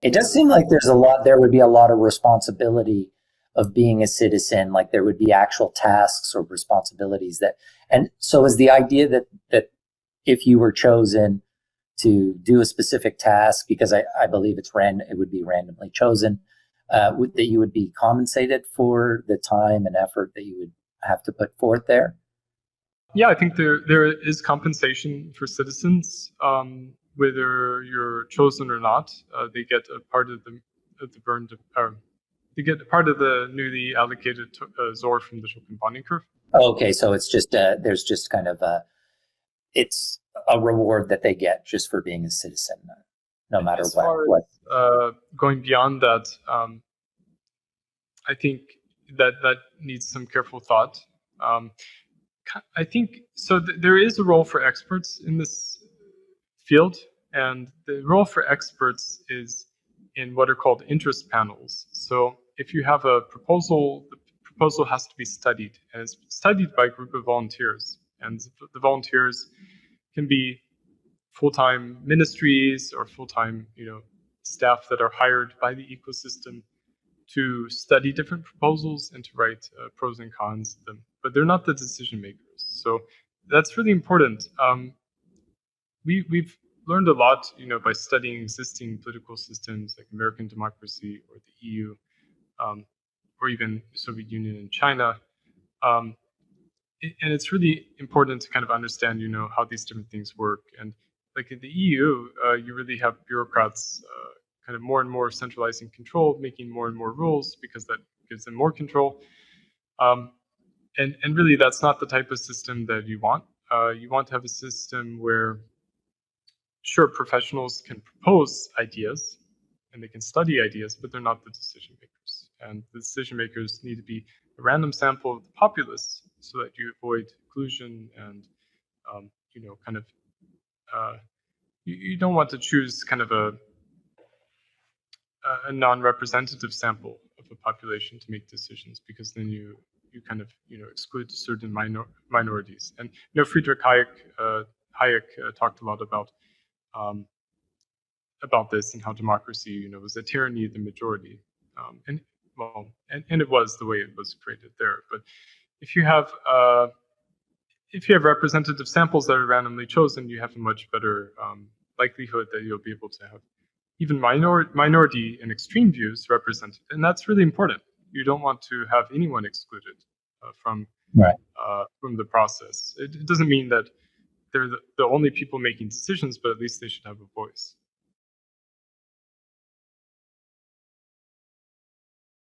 It does seem like there would be a lot of responsibility of being a citizen, like there would be actual tasks or responsibilities and so is the idea that if you were chosen to do a specific task, because I believe it would be randomly chosen, that you would be compensated for the time and effort that you would have to put forth there? Yeah, I think there is compensation for citizens, whether you're chosen or not. They get a part of the burned, they get a part of the newly allocated SORA from the token bonding curve. Okay, so it's just there's just kind of it's a reward that they get just for being a citizen, no matter what. Going beyond that, I think that needs some careful thought. I think so. There is a role for experts in this field, and the role for experts is in what are called interest panels. So if you have a proposal, the proposal has to be studied, and it's studied by a group of volunteers. And the volunteers can be full-time ministries or full-time, staff that are hired by the ecosystem to study different proposals and to write pros and cons of them. But they're not the decision makers. So that's really important. We've learned a lot, by studying existing political systems like American democracy or the EU, or even the Soviet Union and China. And it's really important to kind of understand, how these different things work. And like in the EU, you really have bureaucrats kind of more and more centralizing control, making more and more rules because that gives them more control. And really, that's not the type of system that you want. You want to have a system where, sure, professionals can propose ideas and they can study ideas, but they're not the decision makers. And the decision makers need to be a random sample of the populace so that you avoid exclusion and, you don't want to choose kind of a non-representative sample of a population to make decisions, because then you kind of exclude certain minorities. And Friedrich Hayek talked a lot about this and how democracy was a tyranny of the majority, and it was the way it was created there. But if you have representative samples that are randomly chosen, you have a much better likelihood that you'll be able to have even minority and extreme views represented. And that's really important. You don't want to have anyone excluded from the process. It doesn't mean that they're the only people making decisions, but at least they should have a voice.